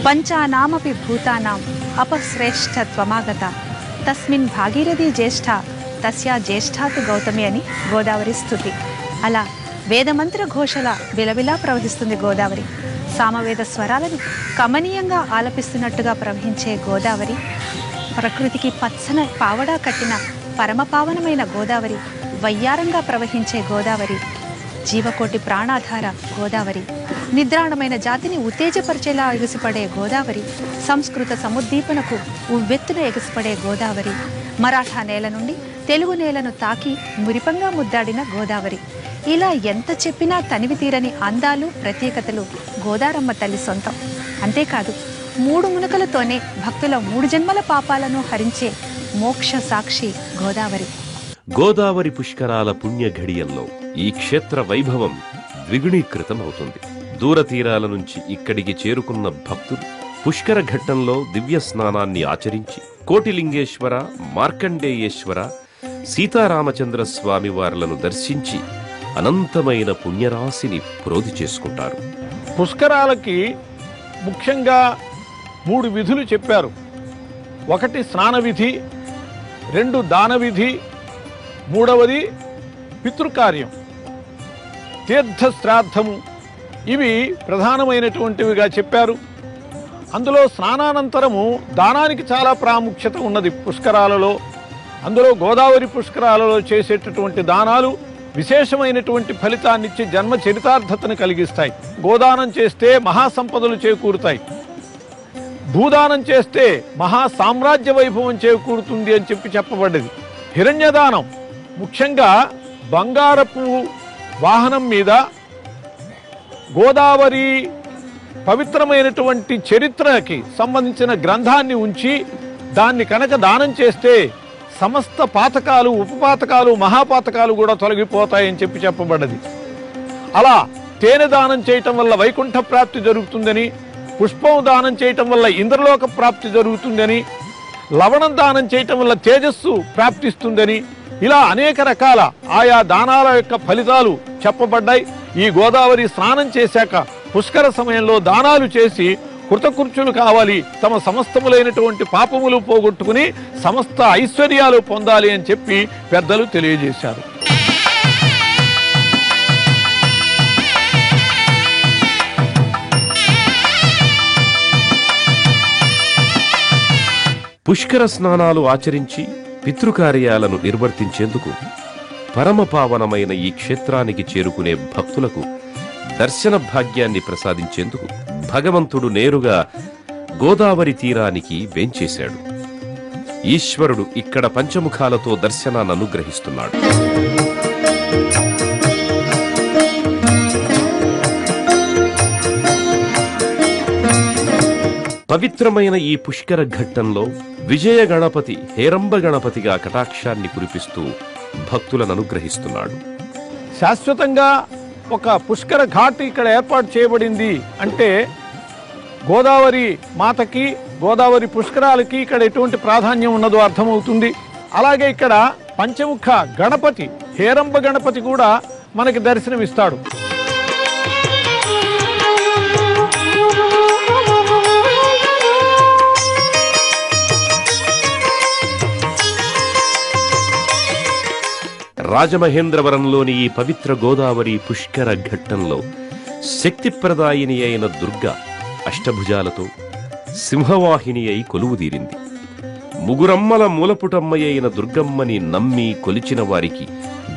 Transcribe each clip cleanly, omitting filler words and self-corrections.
పంచానామపి భూతానాం అపశ్రేష్ఠత్వమాగత తస్మిన్ భాగీరథి జ్యేష్ఠ తస్యా జ్యేష్ఠాతు గౌతమి అని గోదావరి స్తుతి. అలా వేదమంత్ర ఘోషల విలవిలా ప్రవహిస్తుంది గోదావరి. సామవేద స్వరాలను కమనీయంగా ఆలపిస్తున్నట్టుగా ప్రవహించే గోదావరి, ప్రకృతికి పచ్చని పావడా కట్టిన పరమపావనమైన గోదావరి, వయ్యారంగా ప్రవహించే గోదావరి, జీవకోటి ప్రాణాధార గోదావరి, నిద్రాణమైన జాతిని ఉత్తేజపరిచేలా ఎగసిపడే గోదావరి, సంస్కృత సముద్దీపనకు ఉవ్వెత్తున ఎగసిపడే గోదావరి, మరాఠా నేల నుండి తెలుగు నేలను తాకి మురిపంగా ముద్దాడిన గోదావరి. ఇలా ఎంత చెప్పినా తనివి తీరని అందాలు, ప్రత్యేకతలు గోదారమ్మ తల్లి సొంతం. అంతేకాదు, 3 మునకలతోనే భక్తుల 3 జన్మల పాపాలను హరించే మోక్ష సాక్షి గోదావరి. గోదావరి పుష్కరాల పుణ్య ఘడియల్లో ఈ క్షేత్ర వైభవం ద్విగుణీకృతమవుతుంది. దూరతీరాల నుంచి ఇక్కడికి చేరుకున్న భక్తులు పుష్కర ఘట్టంలో దివ్య స్నానాన్ని ఆచరించి కోటిలింగేశ్వర, మార్కండేయేశ్వర, సీతారామచంద్ర స్వామి వార్లను దర్శించి అనంతమైన పుణ్యరాశిని ప్రోధి చేసుకుంటారు. పుష్కరాలకి ముఖ్యంగా 3 విధులు చెప్పారు. 1 స్నాన విధి, 2 దాన విధి, 3వది పితృకార్యం, తీర్థ శ్రాద్ధము. ఇవి ప్రధానమైనటువంటివిగా చెప్పారు. అందులో స్నానానంతరము దానానికి చాలా ప్రాముఖ్యత ఉన్నది పుష్కరాలలో. అందులో గోదావరి పుష్కరాలలో చేసేటటువంటి దానాలు విశేషమైనటువంటి ఫలితాన్నిచ్చి జన్మ చరితార్థతను కలిగిస్తాయి. గోదానం చేస్తే మహాసంపదలు చేకూరుతాయి, భూదానం చేస్తే మహా సామ్రాజ్య వైభవం చేకూరుతుంది అని చెప్పబడ్డది. హిరణ్యదానం ముఖ్యంగా బంగారపు వాహనం మీద గోదావరి పవిత్రమైనటువంటి చరిత్రకి సంబంధించిన గ్రంథాన్ని ఉంచి దాన్ని కనుక దానం చేస్తే సమస్త పాతకాలు, ఉపపాతకాలు, మహాపాతకాలు కూడా తొలగిపోతాయని చెప్పబడ్డది. అలా తేనె దానం చేయటం వల్ల వైకుంఠ ప్రాప్తి జరుగుతుందని, పుష్పం దానం చేయటం వల్ల ఇంద్రలోక ప్రాప్తి జరుగుతుందని, లవణం దానం చేయటం వల్ల తేజస్సు ప్రాప్తిస్తుందని, ఇలా అనేక రకాల ఆయా దానాల యొక్క ఫలితాలు చెప్పబడ్డాయి. ఈ గోదావరి స్నానం చేశాక పుష్కర సమయంలో దానాలు చేసి కృతకృత్యులు కావాలి, తమ సమస్తములైనటువంటి పాపములు పోగొట్టుకుని సమస్త ఐశ్వర్యాలు పొందాలి అని చెప్పి పెద్దలు తెలియజేశారు. పుష్కర స్నానాలు ఆచరించి పితృకార్యాలను నిర్వర్తించేందుకు పరమపావనమైన ఈ క్షేత్రానికి చేరుకునే భక్తులకు దర్శన భాగ్యాన్ని ప్రసాదించేందుకు భగవంతుడు నేరుగా గోదావరి తీరానికి వేంచేశాడు. ఈశ్వరుడు ఇక్కడ పంచముఖాలతో దర్శనాన్ని అనుగ్రహిస్తున్నాడు. పవిత్రమైన ఈ పుష్కర ఘట్టంలో విజయ గణపతి హేరంబ గణపతిగా కటాక్షాన్ని కురిపిస్తూ భక్తులను అనుగ్రహిస్తున్నాడు. శాశ్వతంగా ఒక పుష్కర ఘాట్ ఇక్కడ ఏర్పాటు చేయబడింది అంటే గోదావరి మాతకి, గోదావరి పుష్కరాలకి ఇక్కడ ఎటువంటి ప్రాధాన్యం ఉన్నదో అర్థమవుతుంది. అలాగే ఇక్కడ పంచముఖ గణపతి, హేరంబ గణపతి కూడా మనకి దర్శనమిస్తాడు. రాజమహేంద్రవరంలోని ఈ పవిత్ర గోదావరి పుష్కర ఘట్టంలో శక్తిప్రదాయిని అయిన దుర్గ అష్టభుజాలతో సింహవాహిని అయి కొలువుదీరింది. ముగురమ్మల మూలపుటమ్మయైన దుర్గమ్మని నమ్మి కొలిచిన వారికి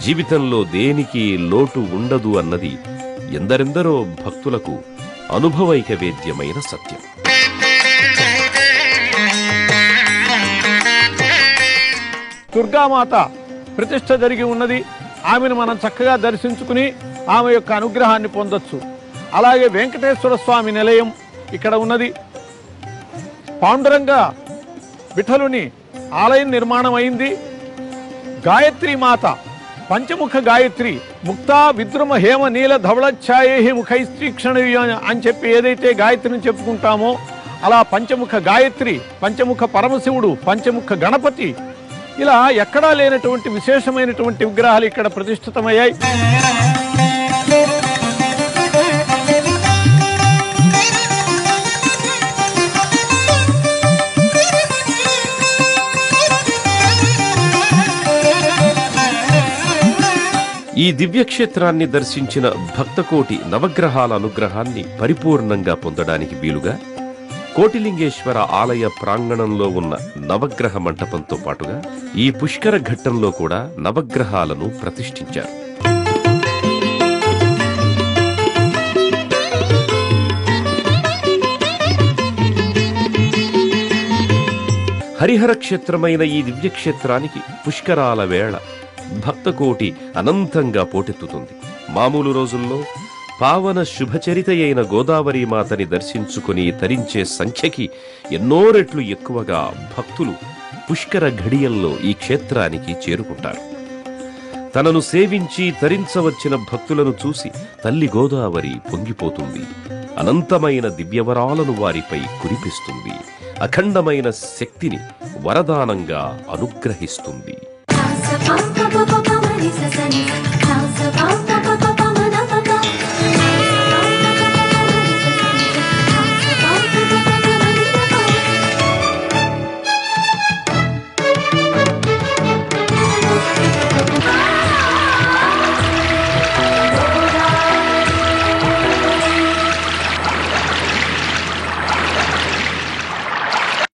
జీవితంలో దేనికి లోటు ఉండదు అన్నది ఎందరెందరో భక్తులకు అనుభవైక వేద్యమైన సత్యం. దుర్గామాత ప్రతిష్ఠ జరిగి ఉన్నది. ఆమెను మనం చక్కగా దర్శించుకుని ఆమె యొక్క అనుగ్రహాన్ని పొందొచ్చు. అలాగే వెంకటేశ్వర స్వామి నిలయం ఇక్కడ ఉన్నది. పాండురంగ విఠలుని ఆలయం నిర్మాణం అయింది. గాయత్రి మాత పంచముఖ గాయత్రి ముక్తా విద్రుమ హేమ నీల ధవళఛాయే ముఖైస్త్రీక్షణ అని చెప్పి ఏదైతే గాయత్రిని చెప్పుకుంటామో అలా పంచముఖ గాయత్రి, పంచముఖ పరమశివుడు, పంచముఖ గణపతి, ఇలా ఎక్కడా లేనటువంటి విశేషమైనటువంటి విగ్రహాలు ఇక్కడ ప్రతిష్ఠితమయ్యాయి. ఈ దివ్యక్షేత్రాన్ని దర్శించిన భక్తకోటి నవగ్రహాల అనుగ్రహాన్ని పరిపూర్ణంగా పొందడానికి వీలుగా కోటిలింగేశ్వర ఆలయ ప్రాంగణంలో ఉన్న నవగ్రహ మంటపంతో పాటుగా ఈ పుష్కర ఘట్టంలో కూడా నవగ్రహాలను ప్రతిష్ఠించారు. హరిహర క్షేత్రమైన ఈ దివ్యక్షేత్రానికి పుష్కరాల వేళ భక్తకోటి అనంతంగా పోటెత్తుతుంది. మామూలు రోజుల్లో పావన శుభచరిత అయిన గోదావరి మాతని దర్శించుకుని తరించే సంఖ్యకి ఎన్నో రెట్లు ఎక్కువగా భక్తులు పుష్కర ఘడియల్లో ఈ క్షేత్రానికి చేరుకుంటారు. తనను సేవించి తరించవచ్చిన భక్తులను చూసి తల్లి గోదావరి పొంగిపోతుంది. అనంతమైన దివ్యవరాలను వారిపై కురిపిస్తుంది. అఖండమైన శక్తిని వరదానంగా అనుగ్రహిస్తుంది.